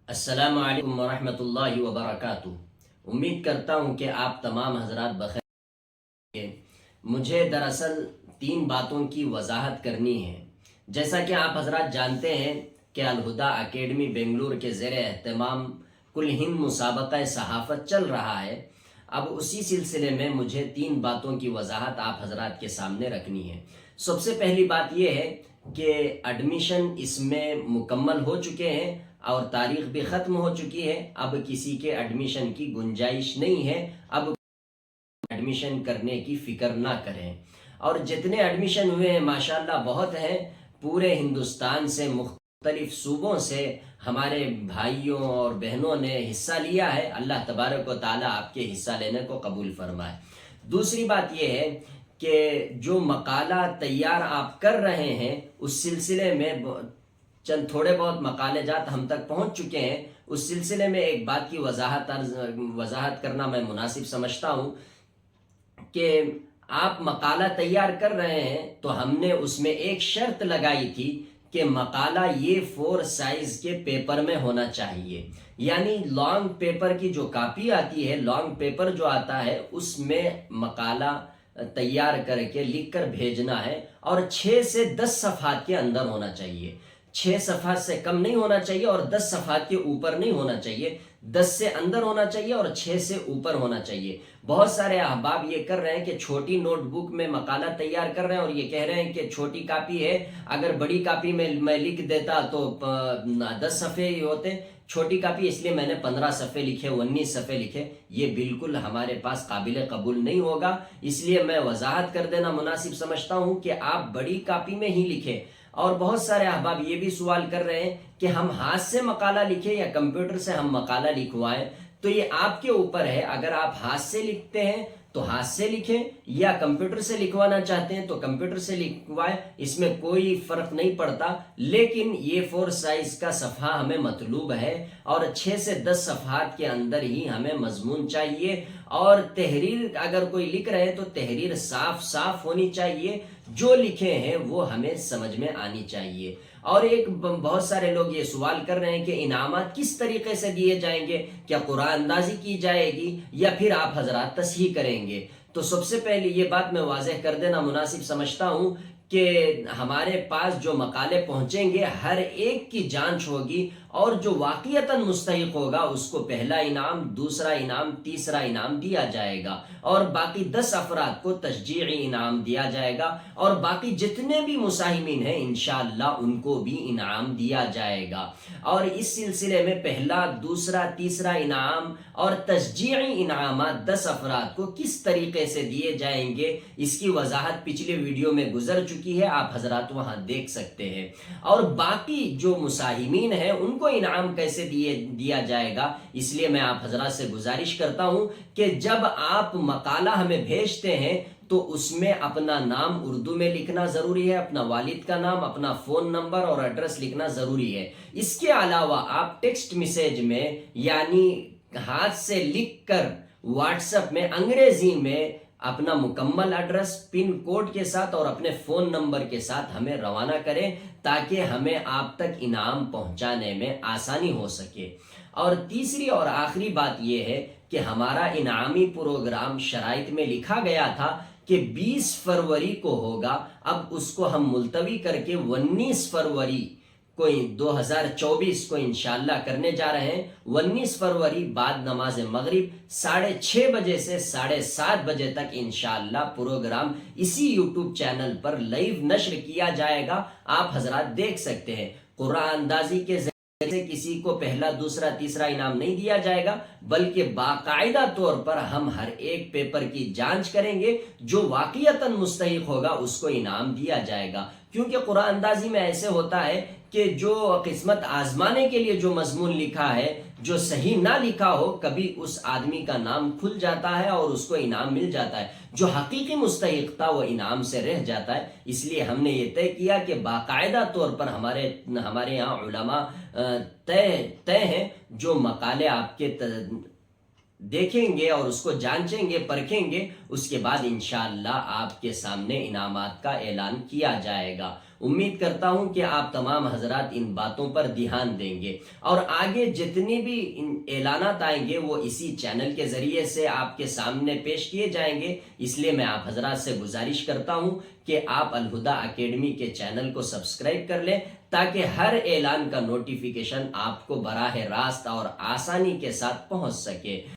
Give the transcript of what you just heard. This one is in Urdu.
السلام علیکم ورحمۃ اللہ وبرکاتہ۔ امید کرتا ہوں کہ آپ تمام حضرات بخیر ہیں۔ مجھے دراصل 3 باتوں کی وضاحت کرنی ہے۔ جیسا کہ آپ حضرات جانتے ہیں کہ الہدا اکیڈمی بنگلور کے زیر اہتمام کل ہند مسابقہ صحافت چل رہا ہے۔ اب اسی سلسلے میں مجھے 3 باتوں کی وضاحت آپ حضرات کے سامنے رکھنی ہے۔ سب سے پہلی بات یہ ہے کہ ایڈمیشن اس میں مکمل ہو چکے ہیں اور تاریخ بھی ختم ہو چکی ہے۔ اب کسی کے ایڈمیشن کی گنجائش نہیں ہے۔ اب ایڈمیشن کرنے کی فکر نہ کریں، اور جتنے ایڈمیشن ہوئے ہیں ماشاءاللہ بہت ہیں۔ پورے ہندوستان سے مختلف صوبوں سے ہمارے بھائیوں اور بہنوں نے حصہ لیا ہے۔ اللہ تبارک و تعالیٰ آپ کے حصہ لینے کو قبول فرمائے۔ دوسری بات یہ ہے کہ جو مقالہ تیار آپ کر رہے ہیں اس سلسلے میں چند تھوڑے بہت مقالے جات ہم تک پہنچ چکے ہیں۔ اس سلسلے میں ایک بات کی وضاحت کرنا میں مناسب سمجھتا ہوں کہ آپ مقالہ تیار کر رہے ہیں تو ہم نے اس میں ایک شرط لگائی تھی کہ مقالہ یہ 4 سائز کے پیپر میں ہونا چاہیے، یعنی لانگ پیپر کی جو کاپی آتی ہے، لانگ پیپر جو آتا ہے اس میں مقالہ تیار کر کے لکھ کر بھیجنا ہے، اور 6 سے 10 صفحات کے اندر ہونا چاہیے۔ 6 صفحات سے کم نہیں ہونا چاہیے اور 10 صفحات کے اوپر نہیں ہونا چاہیے۔ 10 سے اندر ہونا چاہیے اور 6 سے اوپر ہونا چاہیے۔ بہت سارے احباب یہ کر رہے ہیں کہ چھوٹی نوٹ بک میں مقالہ تیار کر رہے ہیں اور یہ کہہ رہے ہیں کہ چھوٹی کاپی ہے، اگر بڑی کاپی میں لکھ دیتا تو 10 صفحے ہی ہوتے۔ چھوٹی کاپی اس لیے میں نے 15 صفحے لکھے، 19 صفحے لکھے۔ یہ بالکل ہمارے پاس قابل قبول نہیں ہوگا، اس لیے میں وضاحت کر دینا مناسب سمجھتا ہوں کہ آپ بڑی کاپی میں ہی لکھیں۔ اور بہت سارے احباب یہ بھی سوال کر رہے ہیں کہ ہم ہاتھ سے مقالہ لکھیں یا کمپیوٹر سے ہم مقالہ لکھوائیں، تو یہ آپ کے اوپر ہے۔ اگر آپ ہاتھ سے لکھتے ہیں تو ہاتھ سے لکھیں، یا کمپیوٹر سے لکھوانا چاہتے ہیں تو کمپیوٹر سے لکھوائیں، اس میں کوئی فرق نہیں پڑتا۔ لیکن یہ 4 سائز کا صفحہ ہمیں مطلوب ہے، اور 6 سے 10 صفحات کے اندر ہی ہمیں مضمون چاہیے۔ اور تحریر اگر کوئی لکھ رہے ہیں تو تحریر صاف ہونی چاہیے، جو لکھے ہیں وہ ہمیں سمجھ میں آنی چاہیے۔ اور ایک بہت سارے لوگ یہ سوال کر رہے ہیں کہ انعامات کس طریقے سے دیے جائیں گے، کیا قرآن اندازی کی جائے گی یا پھر آپ حضرات تصحیح کریں گے؟ تو سب سے پہلے یہ بات میں واضح کر دینا مناسب سمجھتا ہوں کہ ہمارے پاس جو مقالے پہنچیں گے ہر ایک کی جانچ ہوگی، اور جو واقعتاً مستحق ہوگا اس کو پہلا انعام، دوسرا انعام، تیسرا انعام دیا جائے گا، اور باقی 10 افراد کو تشجیعی انعام دیا جائے گا، اور باقی جتنے بھی مساہمین ہیں انشاءاللہ ان کو بھی انعام دیا جائے گا۔ اور اس سلسلے میں پہلا، دوسرا، تیسرا انعام اور تشجیعی انعامات 10 افراد کو کس طریقے سے دیے جائیں گے اس کی وضاحت پچھلے ویڈیو میں گزر چکی ہے، آپ حضرات وہاں دیکھ سکتے ہیں۔ اور باقی جو مساہمین ہیں ان کو انعام کیسے دیا جائے گا، اس لیے میں آپ حضرات سے گزارش کرتا ہوں کہ جب آپ مقالہ ہمیں بھیجتے ہیں تو اس میں اپنا نام اردو میں لکھنا ضروری ہے، اپنا والد کا نام، اپنا فون نمبر اور ایڈریس لکھنا ضروری ہے۔ اس کے علاوہ آپ ٹیکسٹ میسیج میں، یعنی ہاتھ سے لکھ کر واٹس ایپ میں انگریزی میں اپنا مکمل ایڈریس، پن کوڈ کے ساتھ اور اپنے فون نمبر کے ساتھ ہمیں روانہ کریں، تاکہ ہمیں آپ تک انعام پہنچانے میں آسانی ہو سکے۔ اور تیسری اور آخری بات یہ ہے کہ ہمارا انعامی پروگرام شرائط میں لکھا گیا تھا کہ 20 فروری کو ہوگا، اب اس کو ہم ملتوی کر کے 19 فروری کو 2024 کو انشاءاللہ کرنے جا رہے ہیں۔ 19 فروری بعد نماز مغرب 6:30 بجے سے 7:30 بجے تک انشاءاللہ پروگرام اسی یوٹیوب چینل پر لائیو نشر کیا جائے گا، آپ حضرات دیکھ سکتے ہیں۔ قرآن اندازی کے ذریعے سے کسی کو پہلا، دوسرا، تیسرا انعام نہیں دیا جائے گا، بلکہ باقاعدہ طور پر ہم ہر ایک پیپر کی جانچ کریں گے، جو واقعتاً مستحق ہوگا اس کو انعام دیا جائے گا۔ کیونکہ قرآن اندازی میں ایسے ہوتا ہے کہ جو قسمت آزمانے کے لیے جو مضمون لکھا ہے، جو صحیح نہ لکھا ہو، کبھی اس آدمی کا نام کھل جاتا ہے اور اس کو انعام مل جاتا ہے، جو حقیقی مستحق تھا وہ انعام سے رہ جاتا ہے۔ اس لیے ہم نے یہ طے کیا کہ باقاعدہ طور پر ہمارے یہاں علماء طے ہیں جو مقالے آپ کے دیکھیں گے اور اس کو جانچیں گے، پرکھیں گے، اس کے بعد انشاءاللہ آپ کے سامنے انعامات کا اعلان کیا جائے گا۔ امید کرتا ہوں کہ آپ تمام حضرات ان باتوں پر دھیان دیں گے، اور آگے جتنی بھی اعلانات آئیں گے وہ اسی چینل کے ذریعے سے آپ کے سامنے پیش کیے جائیں گے۔ اس لیے میں آپ حضرات سے گزارش کرتا ہوں کہ آپ الہدیٰ اکیڈمی کے چینل کو سبسکرائب کر لیں، تاکہ ہر اعلان کا نوٹیفیکیشن آپ کو براہ راست اور آسانی کے ساتھ پہنچ سکے۔